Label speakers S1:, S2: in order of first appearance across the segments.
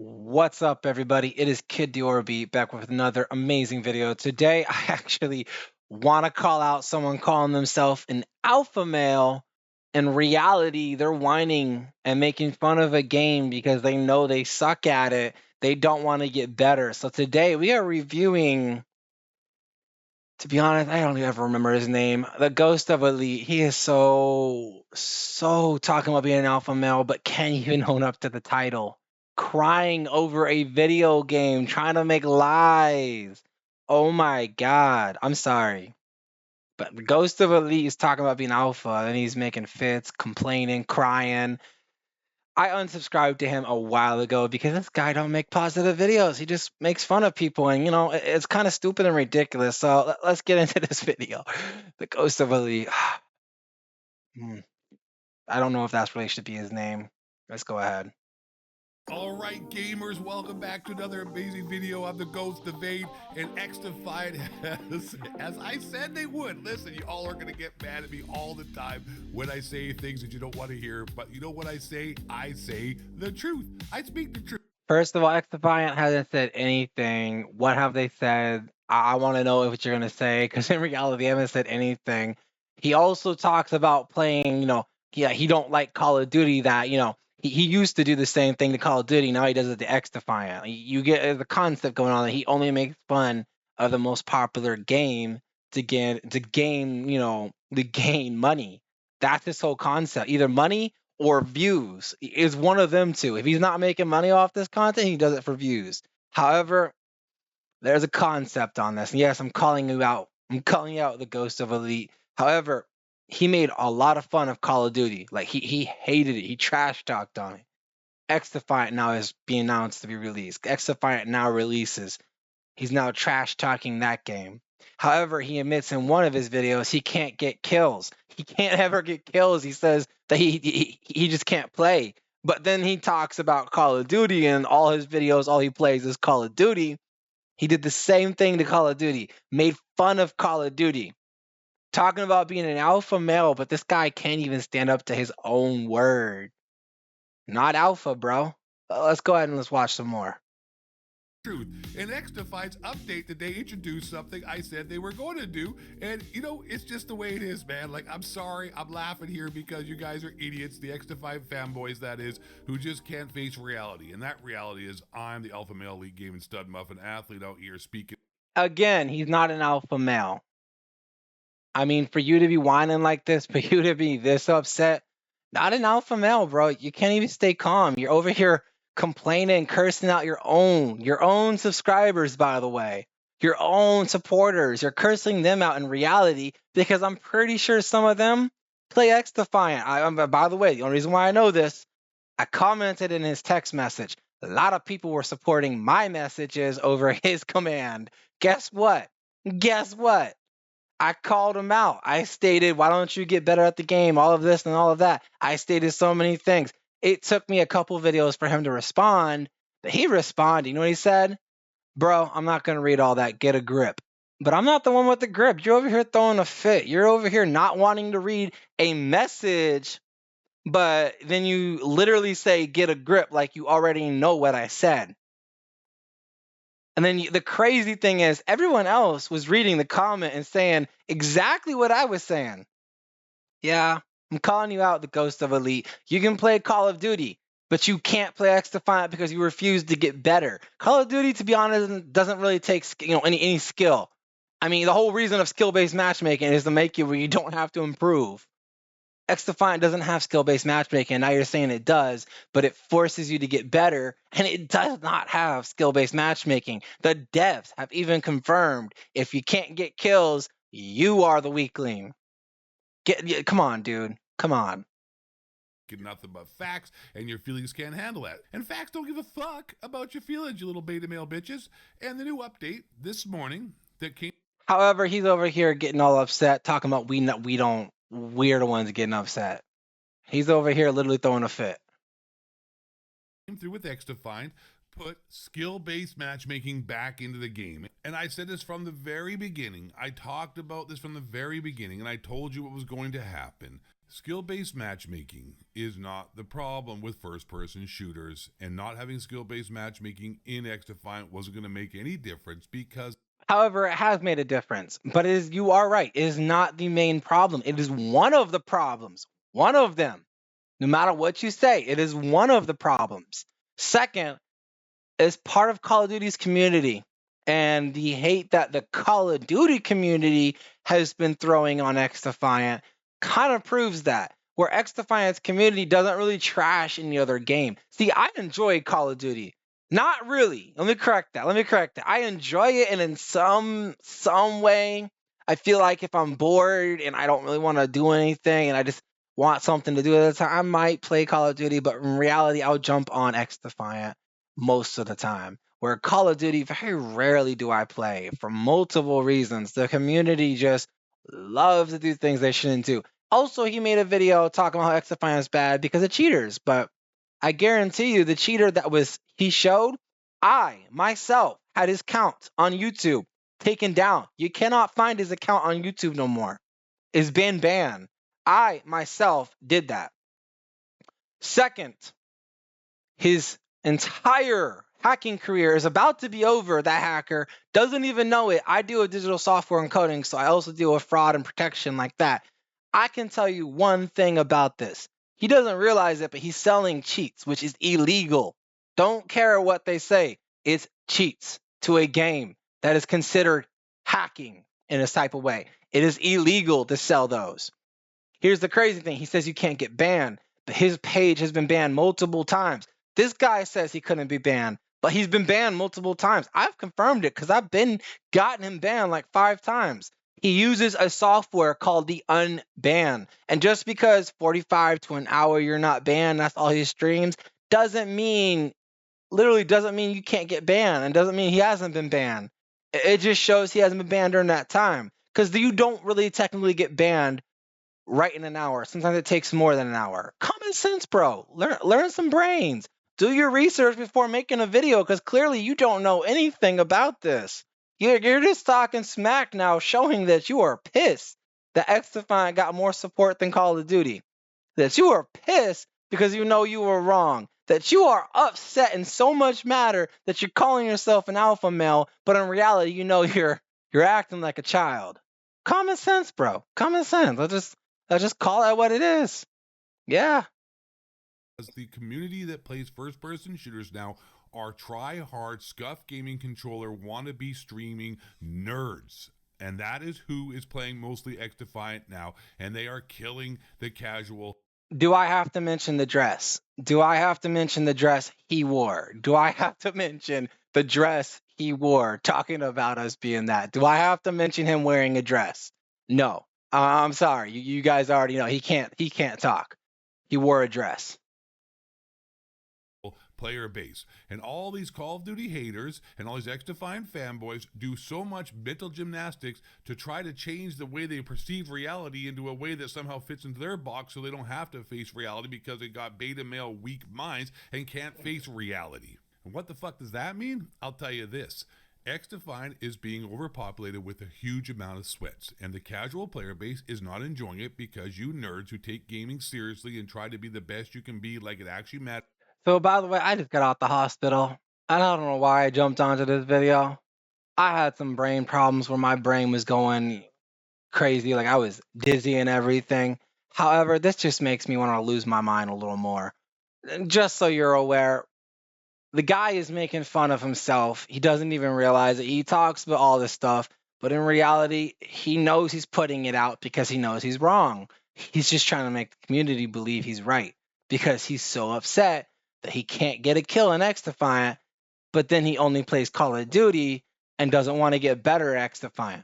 S1: What's up, everybody? It is Kid TheGhostofEight back with another amazing video. Today, I actually want to call out someone calling themselves an alpha male. In reality, they're whining and making fun of a game because they know they suck at it. They don't want to get better. So today, we are reviewing. To be honest, I don't ever remember his name. The Ghost of Elite. He is so talking about being an alpha male, but can't even own up to the title. Crying over a video game, trying to make lies. Oh my god. I'm sorry. But the Ghost of Elite is talking about being alpha, and he's making fits, complaining, crying. I unsubscribed to him a while ago because this guy don't make positive videos. He just makes fun of people, and it's kind of stupid and ridiculous. So let's get into this video. The Ghost of Ali. I don't know if that's really should be his name. Let's go ahead.
S2: All right, gamers, welcome back to another amazing video. I'm the TheGhostofEight, and XDefiant has, as I said they would. Listen, you all are going to get mad at me all the time when I say things that you don't want to hear, but you know what I say? I say the truth. I speak the truth.
S1: First of all, XDefiant hasn't said anything. What have they said? I want to know what you're gonna say, because in reality, they haven't said anything. He also talks about playing. He don't like Call of Duty. That he used to do the same thing to Call of Duty. Now he does it to XDefiant. You get the concept going on that he only makes fun of the most popular game to gain money. That's his whole concept. Either money or views is one of them two. If he's not making money off this content, he does it for views. However, there's a concept on this. And yes, I'm calling you out. I'm calling you out, the Ghost of Elite. However, he made a lot of fun of Call of Duty. Like he hated it. He trash talked on it. XDefiant now is being announced to be released. XDefiant now releases. He's now trash talking that game. However, he admits in one of his videos he can't get kills. He can't ever get kills. He says that he just can't play. But then he talks about Call of Duty, and all his videos, all he plays is Call of Duty. He did the same thing to Call of Duty, made fun of Call of Duty, talking about being an alpha male, but this guy can't even stand up to his own word. Not alpha, bro. Let's go ahead and let's watch some more.
S2: Truth. In XDefiant's update that they introduced something I said they were going to do, and it's just the way it is, man. Like, I'm sorry, I'm laughing here because you guys are idiots, the XDefiant fanboys, that is, who just can't face reality. And that reality is I'm the alpha male league gaming stud muffin athlete out here speaking.
S1: Again, he's not an alpha male. I mean, for you to be whining like this, for you to be this upset, not an alpha male, bro. You can't even stay calm. You're over here complaining, cursing out your own subscribers, by the way, your own supporters. You're cursing them out in reality because I'm pretty sure some of them play XDefiant. By the way, the only reason why I know this, I commented in his text message. A lot of people were supporting my messages over his command. Guess what? Guess what? I called him out. I stated, why don't you get better at the game? All of this and all of that. I stated so many things. It took me a couple videos for him to respond, but he responded. You know what he said? Bro, I'm not going to read all that. Get a grip. But I'm not the one with the grip. You're over here throwing a fit. You're over here not wanting to read a message, but then you literally say, get a grip, like you already know what I said. And then the crazy thing is, everyone else was reading the comment and saying exactly what I was saying. Yeah, I'm calling you out, the Ghost of Elite. You can play Call of Duty, but you can't play XDefiant because you refuse to get better. Call of Duty, to be honest, doesn't really take any skill. I mean, the whole reason of skill-based matchmaking is to make you where you don't have to improve. XDefiant doesn't have skill-based matchmaking, and now you're saying it does, but it forces you to get better, and it does not have skill-based matchmaking. The devs have even confirmed if you can't get kills, you are the weakling. Come on, dude. Come on.
S2: Nothing but facts, and your feelings can't handle that. And facts don't give a fuck about your feelings, you little beta male bitches. And the new update this morning that came.
S1: However, he's over here getting all upset, talking about we're the ones getting upset. He's over here literally throwing a fit.
S2: Through with XDefiant, put skill-based matchmaking back into the game. And I said this from the very beginning. I talked about this from the very beginning, and I told you what was going to happen. Skill-based matchmaking is not the problem with first-person shooters, and not having skill-based matchmaking in XDefiant wasn't going to make any difference because
S1: However, it has made a difference. But you are right. It is not the main problem. It is one of the problems. One of them. No matter what you say, it is one of the problems. Second, is part of Call of Duty's community. And the hate that the Call of Duty community has been throwing on XDefiant kind of proves that. Where XDefiant's community doesn't really trash any other game. See, I enjoy Call of Duty. Not really. Let me correct that. I enjoy it, and in some way, I feel like if I'm bored and I don't really want to do anything, and I just want something to do at the time, I might play Call of Duty. But in reality, I'll jump on XDefiant most of the time. Where Call of Duty, very rarely do I play for multiple reasons. The community just loves to do things they shouldn't do. Also, he made a video talking about how XDefiant is bad because of cheaters, but I guarantee you the cheater he showed, I myself had his count on YouTube taken down. You cannot find his account on YouTube no more. It's been banned. I myself did that. Second, his entire hacking career is about to be over. That hacker doesn't even know it. I deal with digital software and coding, so I also deal with fraud and protection like that. I can tell you one thing about this. He doesn't realize it, but he's selling cheats, which is illegal. Don't care what they say. It's cheats to a game that is considered hacking in a type of way. It is illegal to sell those. Here's the crazy thing. He says you can't get banned, but his page has been banned multiple times. This guy says he couldn't be banned, but he's been banned multiple times. I've confirmed it because I've gotten him banned like 5 times. He uses a software called the Unban. And just because 45 to an hour you're not banned, that's all he streams, literally doesn't mean you can't get banned, and doesn't mean he hasn't been banned. It just shows he hasn't been banned during that time. Because you don't really technically get banned right in an hour. Sometimes it takes more than an hour. Common sense, bro. Learn some brains. Do your research before making a video, because clearly you don't know anything about this. You're just talking smack now, showing that you are pissed that XDefiant got more support than Call of Duty. That you are pissed because you know you were wrong. That you are upset and so much matter that you're calling yourself an alpha male, but in reality, you know you're acting like a child. Common sense, bro. Common sense. Let's just call it what it is. Yeah.
S2: the community that plays first-person shooters now are try-hard, scuff gaming controller, wannabe streaming nerds. And that is who is playing mostly XDefiant now, and they are killing the casual.
S1: Do I have to mention the dress? Do I have to mention the dress he wore? Do I have to mention the dress he wore, talking about us being that? Do I have to mention him wearing a dress? No. I'm sorry. You guys already know he can't talk. He wore a dress.
S2: Player base, and all these Call of Duty haters and all these XDefiant fanboys do so much mental gymnastics to try to change the way they perceive reality into a way that somehow fits into their box, so they don't have to face reality because they got beta male weak minds and can't face reality. And what the fuck does that mean? I'll tell you this. XDefiant is being overpopulated with a huge amount of sweats, and the casual player base is not enjoying it because you nerds who take gaming seriously and try to be the best you can be like it actually matters.
S1: So, by the way, I just got out the hospital. I don't know why I jumped onto this video. I had some brain problems where my brain was going crazy, like I was dizzy and everything. However, this just makes me want to lose my mind a little more. Just so you're aware, the guy is making fun of himself. He doesn't even realize it. He talks about all this stuff, but in reality, he knows he's putting it out because he knows he's wrong. He's just trying to make the community believe he's right because he's so upset that he can't get a kill in XDefiant, but then he only plays Call of Duty and doesn't want to get better at XDefiant.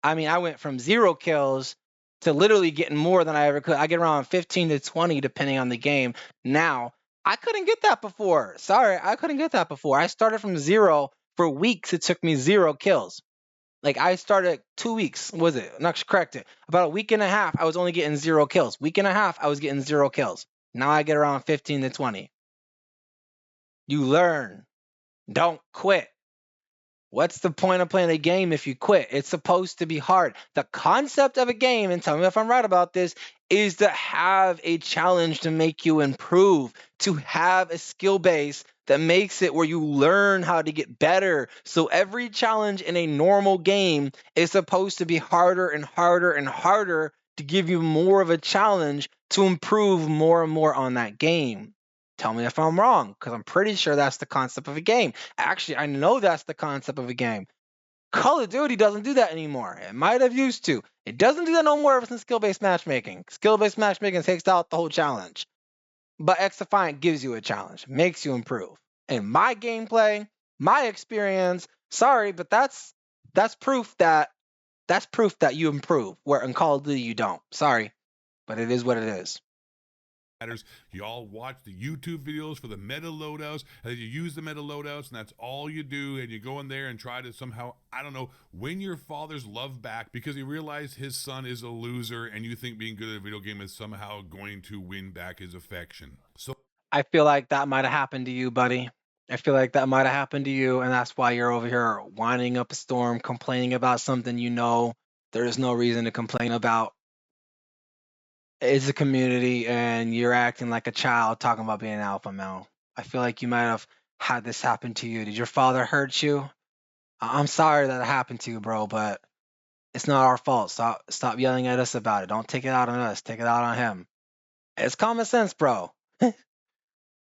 S1: I mean, I went from 0 kills to literally getting more than I ever could. I get around 15 to 20 depending on the game. Now, I couldn't get that before. Sorry, I couldn't get that before. I started from 0 for weeks. It took me 0 kills. Like I started 2 weeks, was it? Not correct it. About a week and a half, I was only getting 0 kills. Week and a half, I was getting 0 kills. Now I get around 15 to 20. You learn. Don't quit. What's the point of playing a game if you quit? It's supposed to be hard. The concept of a game, and tell me if I'm right about this, is to have a challenge to make you improve, to have a skill base that makes it where you learn how to get better. So every challenge in a normal game is supposed to be harder and harder and harder to give you more of a challenge to improve more and more on that game. Tell me if I'm wrong, because I'm pretty sure that's the concept of a game. Actually, I know that's the concept of a game. Call of Duty doesn't do that anymore. It might have used to. It doesn't do that no more ever since skill-based matchmaking. Skill-based matchmaking takes out the whole challenge. But XDefiant gives you a challenge, makes you improve. And my gameplay, my experience, sorry, but that's proof that you improve. Where in Call of Duty you don't. Sorry, but it is what it is.
S2: You all watch the YouTube videos for the meta loadouts, and then you use the meta loadouts, and that's all you do, and you go in there and try to somehow, I don't know, win your father's love back because he realized his son is a loser, and you think being good at a video game is somehow going to win back his affection. So
S1: I feel like that might have happened to you, buddy. I feel like that might have happened to you, and that's why you're over here winding up a storm, complaining about something you know there's no reason to complain about. It's a community, and you're acting like a child talking about being an alpha male. I feel like you might have had this happen to you. Did your father hurt you? I'm sorry that it happened to you, bro, but it's not our fault. Stop yelling at us about it. Don't take it out on us. Take it out on him. It's common sense, bro.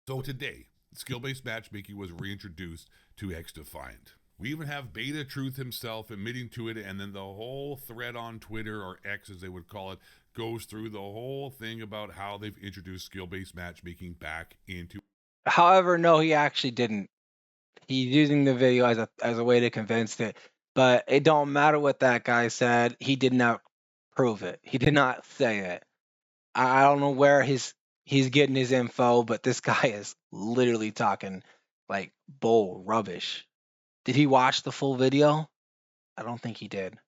S2: So today, skill-based matchmaking was reintroduced to XDefiant. We even have Beta Truth himself admitting to it, and then the whole thread on Twitter, or X as they would call it, goes through the whole thing about how they've introduced skill-based matchmaking back into.
S1: However, no, he actually didn't. He's using the video as a way to convince it. But it don't matter what that guy said. He did not prove it. He did not say it. I don't know where he's getting his info, but this guy is literally talking like bull rubbish. Did he watch the full video? I don't think he did.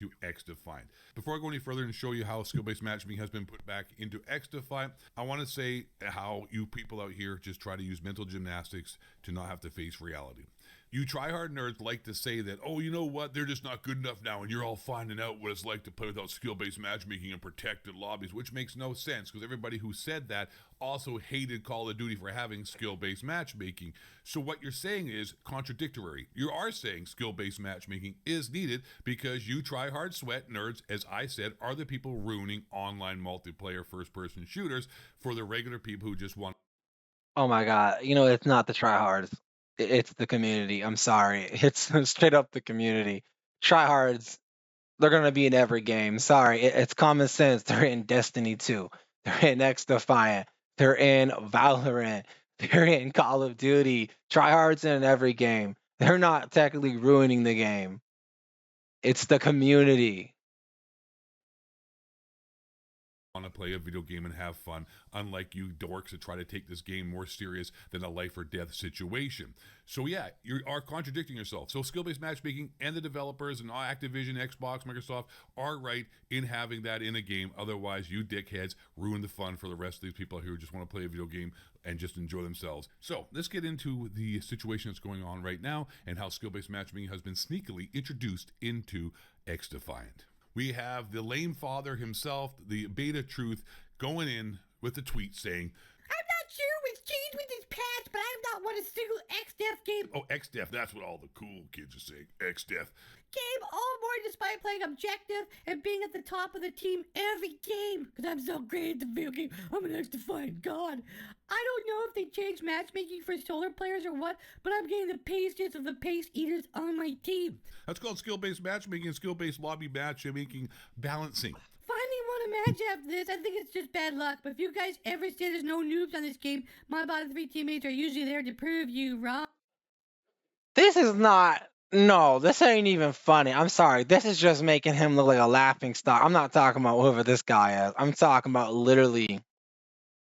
S2: To XDefiant. Before I go any further and show you how skill-based matchmaking has been put back into XDefiant, I want to say how you people out here just try to use mental gymnastics to not have to face reality. You try-hard nerds like to say that, oh, you know what, they're just not good enough now, and you're all finding out what it's like to play without skill-based matchmaking in protected lobbies, which makes no sense, because everybody who said that also hated Call of Duty for having skill-based matchmaking. So what you're saying is contradictory. You are saying skill-based matchmaking is needed because you try-hard sweat nerds, as I said, are the people ruining online multiplayer first-person shooters for the regular people who just want.
S1: Oh my god, it's not the tryhards. It's the community. I'm sorry. It's straight up the community. Tryhards, they're gonna be in every game. Sorry, it's common sense. They're in Destiny 2. They're in X Defiant. They're in Valorant. They're in Call of Duty. Tryhards in every game. They're not technically ruining the game. It's the community.
S2: Want to play a video game and have fun, unlike you dorks that try to take this game more serious than a life or death situation. So yeah, you are contradicting yourself. So skill-based matchmaking and the developers and Activision, Xbox, Microsoft are right in having that in a game. Otherwise, you dickheads ruin the fun for the rest of these people who just want to play a video game and just enjoy themselves. So let's get into the situation that's going on right now and how skill-based matchmaking has been sneakily introduced into XDefiant. We have the lame father himself, the Beta Truth, going in with a tweet saying,
S3: I'm not sure what's changed with this patch, but I've not won a single XDef game.
S2: Oh, XDef, that's what all the cool kids are saying. XDef.
S3: Game all morning despite playing objective and being at the top of the team every game. Because I'm so great at the video game. I'm an XDefiant god. I don't know if they changed matchmaking for solar players or what, but I'm getting the pastiest of the paste eaters on my team.
S2: That's called skill-based matchmaking and skill-based lobby matchmaking balancing.
S3: Finally won a match after this. I think it's just bad luck. But if you guys ever say there's no noobs on this game, my bottom 3 teammates are usually there to prove you wrong.
S1: This is not. No, this ain't even funny. I'm sorry. This is just making him look like a laughing stock. I'm not talking about whoever this guy is. I'm talking about literally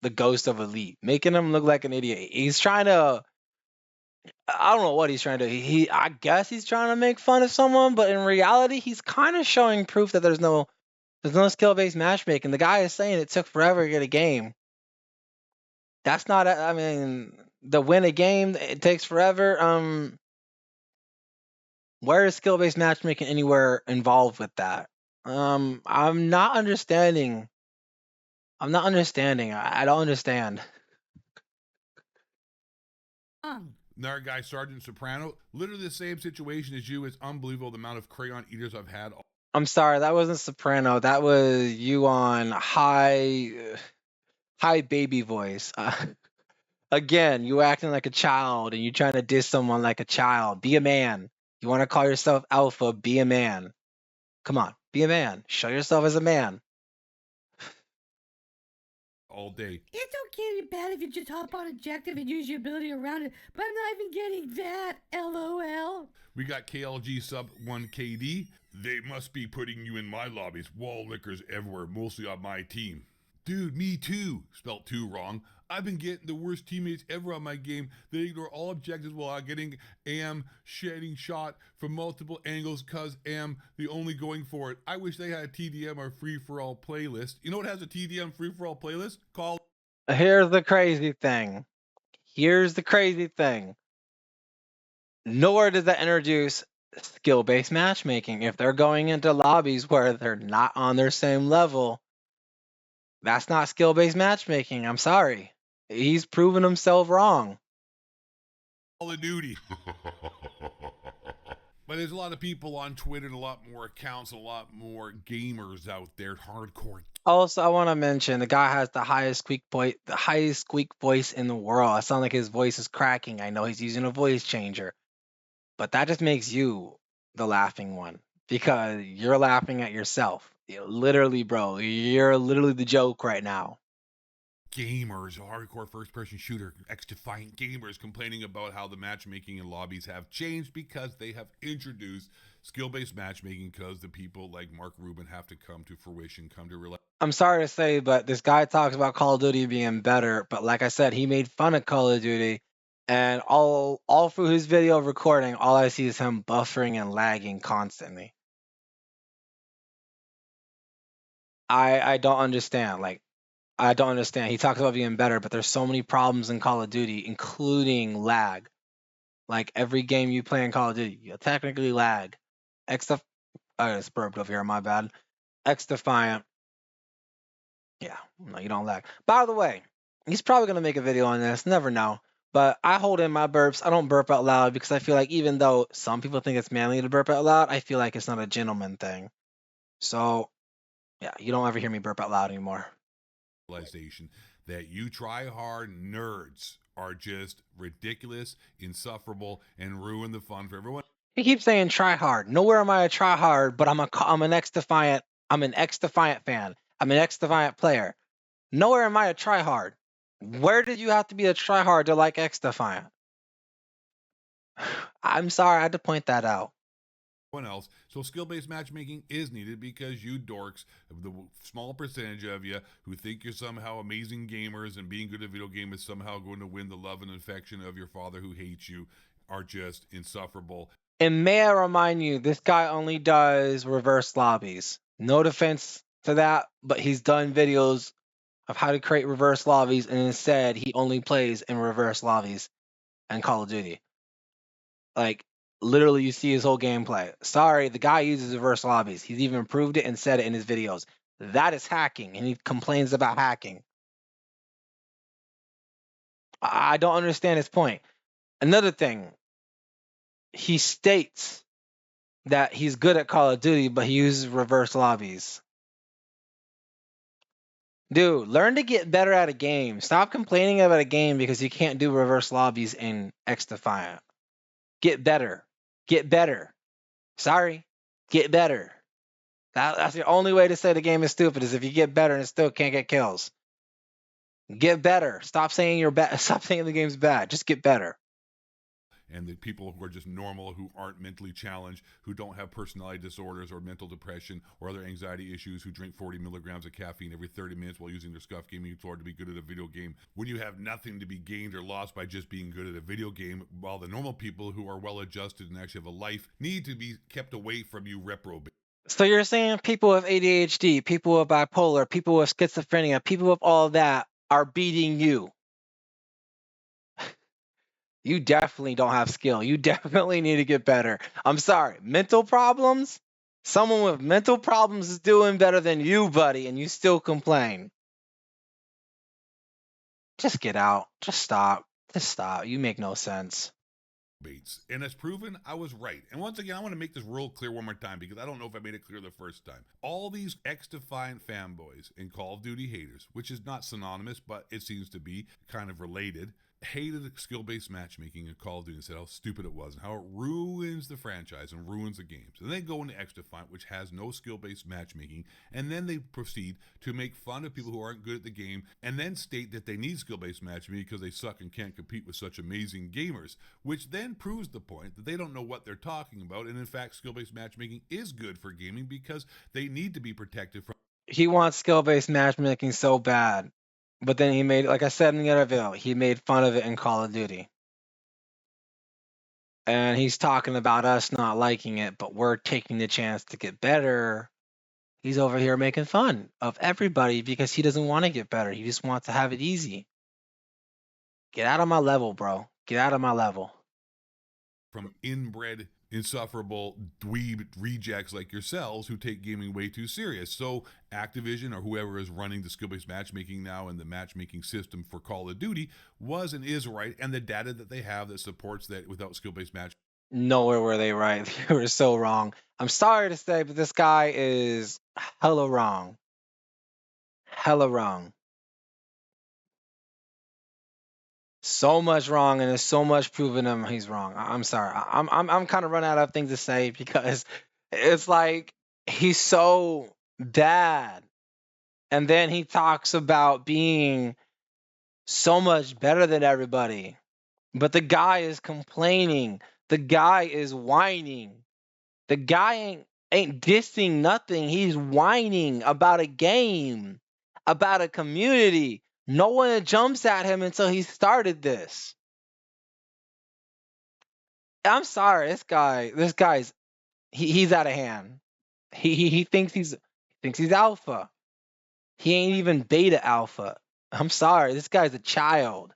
S1: the ghost of Elite, making him look like an idiot. He's trying to. I don't know what he's trying to do. I guess he's trying to make fun of someone, but in reality, he's kind of showing proof that there's no skill-based matchmaking. The guy is saying it took forever to get a game. That's not. I mean, the win a game, it takes forever. Where is skill-based matchmaking anywhere involved with that? I'm not understanding. I'm not understanding. I don't understand.
S2: Another guy, Sergeant Soprano, literally the same situation as you. It's unbelievable the amount of crayon eaters I've had.
S1: I'm sorry, that wasn't soprano. That was you on high baby voice. Again, you acting like a child and you trying to diss someone like a child. Be a man. You want to call yourself alpha? Be a man. Come on, be a man. Show yourself as a man.
S2: All day.
S3: It's okay to be bad if you just hop on objective and use your ability around it, but I'm not even getting that. LOL.
S2: We got KLG sub 1 KD. They must be putting you in my lobbies. Wall lickers everywhere, mostly on my team. Dude, me too. Spelt 2 wrong. I've been getting the worst teammates ever on my game. They ignore all objectives while I'm getting shedding shot from multiple angles because the only going for it. I wish they had a TDM or free-for-all playlist. You know what has a TDM free-for-all playlist? Called...
S1: Here's the crazy thing. Nowhere does that introduce skill-based matchmaking. If they're going into lobbies where they're not on their same level, that's not skill-based matchmaking. I'm sorry. He's proven himself wrong.
S2: Call of Duty. But there's a lot of people on Twitter and a lot more accounts, a lot more gamers out there, hardcore.
S1: Also, I want to mention the guy has the highest squeak voice in the world. I sound like his voice is cracking. I know he's using a voice changer, but that just makes you the laughing one because you're laughing at yourself. Literally, bro, you're literally the joke right now.
S2: Gamers, hardcore first-person shooter, XDefiant gamers complaining about how the matchmaking in lobbies have changed because they have introduced skill-based matchmaking because the people like Mark Rubin have to come to fruition, come to realize.
S1: I'm sorry to say, but this guy talks about Call of Duty being better, but like I said, he made fun of Call of Duty, and all through his video recording, all I see is him buffering and lagging constantly. I don't understand. I don't understand. He talks about being better, but there's so many problems in Call of Duty, including lag. Like every game you play in Call of Duty, you technically lag. I just burped over here, my bad. XDefiant. Yeah, no, you don't lag. By the way, he's probably gonna make a video on this. Never know. But I hold in my burps. I don't burp out loud because I feel like even though some people think it's manly to burp out loud, I feel like it's not a gentleman thing. So yeah, you don't ever hear me burp out loud anymore.
S2: Realization that you try hard nerds are just ridiculous, insufferable, and ruin the fun for everyone.
S1: He keeps saying try hard. Nowhere am I a try hard, but I'm an XDefiant. I'm an XDefiant fan. I'm an XDefiant player. Nowhere am I a try hard. Where did you have to be a try hard to like XDefiant? I'm sorry, I had to point that out.
S2: Else. So skill-based matchmaking is needed because you dorks, the small percentage of you who think you're somehow amazing gamers and being good at video game is somehow going to win the love and affection of your father who hates you, are just insufferable.
S1: And may I remind you, this guy only does reverse lobbies. No defense to that, but he's done videos of how to create reverse lobbies, and instead he only plays in reverse lobbies and Call of Duty. Like, literally, you see his whole gameplay. Sorry, the guy uses reverse lobbies. He's even proved it and said it in his videos. That is hacking, and he complains about hacking. I don't understand his point. Another thing, he states that he's good at Call of Duty, but he uses reverse lobbies. Dude, learn to get better at a game. Stop complaining about a game because you can't do reverse lobbies in XDefiant. Get better. Get better. Sorry. Get better. That's the only way to say the game is stupid is if you get better and still can't get kills. Get better. Stop saying you're bad. Stop saying the game's bad. Just get better.
S2: And the people who are just normal, who aren't mentally challenged, who don't have personality disorders or mental depression or other anxiety issues, who drink 40 milligrams of caffeine every 30 minutes while using their scuff gaming floor to be good at a video game. When you have nothing to be gained or lost by just being good at a video game, while the normal people who are well adjusted and actually have a life need to be kept away from you reprobate.
S1: So you're saying people with ADHD, people with bipolar, people with schizophrenia, people with all that are beating you. You definitely don't have skill. You definitely need to get better. I'm sorry. Mental problems? Someone with mental problems is doing better than you, buddy, and you still complain. Just get out. Just stop. Just stop. You make no sense.
S2: Bates. And as proven, I was right. And once again, I want to make this real clear one more time because I don't know if I made it clear the first time. All these XDefiant fanboys and Call of Duty haters, which is not synonymous, but it seems to be kind of related, hated skill-based matchmaking in Call of Duty and said how stupid it was and how it ruins the franchise and ruins the games. And they go into XDefiant, which has no skill-based matchmaking, and then they proceed to make fun of people who aren't good at the game and then state that they need skill-based matchmaking because they suck and can't compete with such amazing gamers, which then proves the point that they don't know what they're talking about. And in fact, skill-based matchmaking is good for gaming because they need to be protected from.
S1: He wants skill-based matchmaking so bad. But then he made, like I said in the other video, he made fun of it in Call of Duty. And he's talking about us not liking it, but we're taking the chance to get better. He's over here making fun of everybody because he doesn't want to get better. He just wants to have it easy. Get out of my level, bro. Get out of my level.
S2: From inbred, insufferable dweeb rejects like yourselves who take gaming way too serious. So Activision or whoever is running the skill-based matchmaking now and the matchmaking system for Call of Duty was and is right, and the data that they have that supports that without skill-based match.
S1: Nowhere were they right. They were so wrong. I'm sorry to say, but this guy is hella wrong. Hella wrong. So much wrong, and there's so much proving him he's wrong. I'm sorry. I'm kind of running out of things to say because it's like he's so bad, and then he talks about being so much better than everybody, but the guy is complaining. The guy is whining. The guy ain't dissing nothing. He's whining about a game, about a community. No one jumps at him until he started this. I'm sorry, this guy's he's out of hand. He thinks he's alpha. He ain't even beta alpha. I'm sorry, this guy's a child.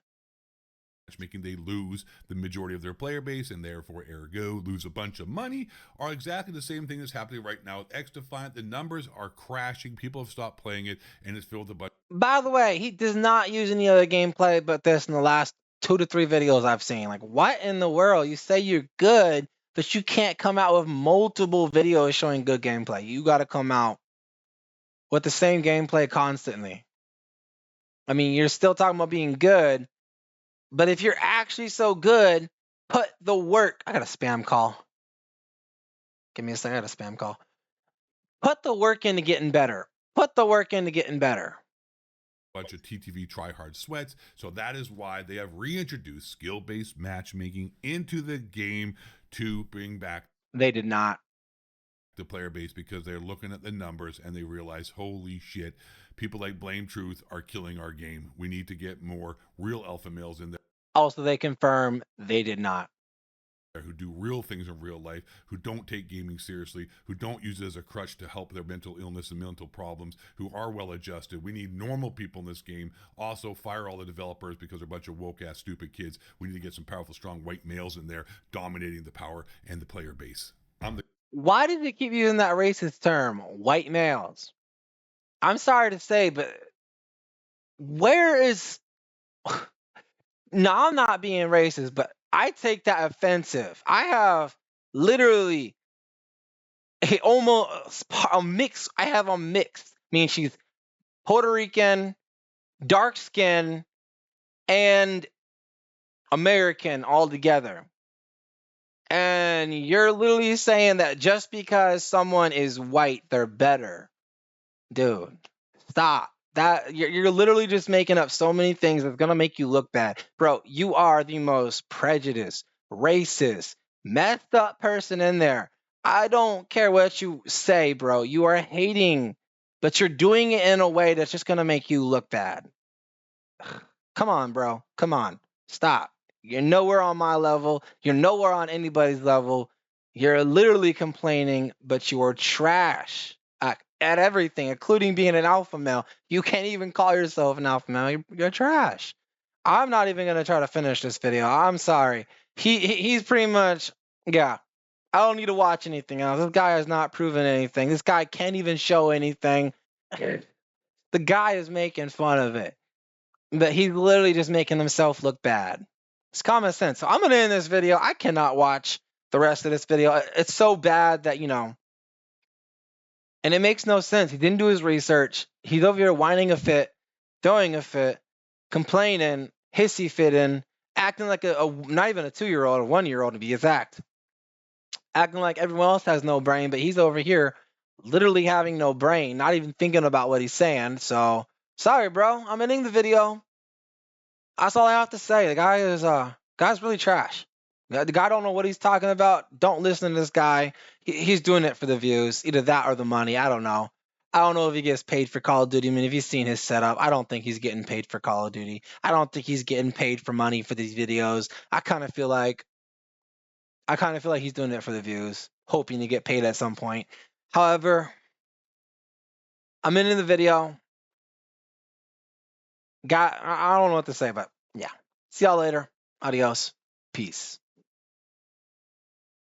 S2: Making they lose the majority of their player base and therefore ergo lose a bunch of money are exactly the same thing that's happening right now with XDefiant. The numbers are crashing. People have stopped playing it and it's filled a bunch.
S1: By the way, he does not use any other gameplay but this in the last 2 to 3 videos I've seen. Like, what in the world? You say you're good, but you can't come out with multiple videos showing good gameplay. You got to come out with the same gameplay constantly. I mean, you're still talking about being good, but if you're actually so good, put the work. I got a spam call. Give me a second. I got a spam call. Put the work into getting better. Put the work into getting better.
S2: Bunch of TTV tryhard sweats. So that is why they have reintroduced skill-based matchmaking into the game to bring back.
S1: They did not.
S2: The player base because they're looking at the numbers and they realize, holy shit, people like Blame Truth are killing our game. We need to get more real alpha males in there.
S1: Also, they confirm they did not.
S2: Who do real things in real life, who don't take gaming seriously, who don't use it as a crutch to help their mental illness and mental problems, who are well adjusted. We need normal people in this game. Also, fire all the developers because they're a bunch of woke ass stupid kids. We need to get some powerful, strong white males in there dominating the power and the player base.
S1: Why did they keep using that racist term, white males? I'm sorry to say, but where is... No, I'm not being racist, but I take that offensive. I have literally a mix. I have a mix. Meaning she's Puerto Rican, dark skin, and American all together. And you're literally saying that just because someone is white, they're better. Dude, stop. That you're literally just making up so many things that's gonna make you look bad. Bro, you are the most prejudiced, racist, messed up person in there. I don't care what you say, bro. You are hating, but you're doing it in a way that's just gonna make you look bad. Come on, bro. Come on. Stop. You're nowhere on my level. You're nowhere on anybody's level. You're literally complaining, but you are trash at everything, including being an alpha male. You can't even call yourself an alpha male. You're trash. I'm not even gonna try to finish this video. I'm sorry. He's pretty much, yeah. I don't need to watch anything else. This guy has not proven anything. This guy can't even show anything. The guy is making fun of it. But he's literally just making himself look bad. It's common sense. So I'm gonna end this video. I cannot watch the rest of this video. It's so bad that, and it makes no sense. He didn't do his research. He's over here whining a fit, throwing a fit, complaining, hissy fitting, acting like a not even a 2-year-old, a 1-year-old to be exact. Acting like everyone else has no brain, but he's over here literally having no brain, not even thinking about what he's saying. So sorry, bro. I'm ending the video. That's all I have to say. The guy is guy's really trash. The guy don't know what he's talking about. Don't listen to this guy. He's doing it for the views, either that or the money. I don't know. I don't know if he gets paid for Call of Duty. I mean, if you've seen his setup, I don't think he's getting paid for Call of Duty. I don't think he's getting paid for money for these videos. I kind of feel like he's doing it for the views, hoping to get paid at some point. However, I'm ending the video. I don't know what to say, but yeah. See y'all later. Adios. Peace.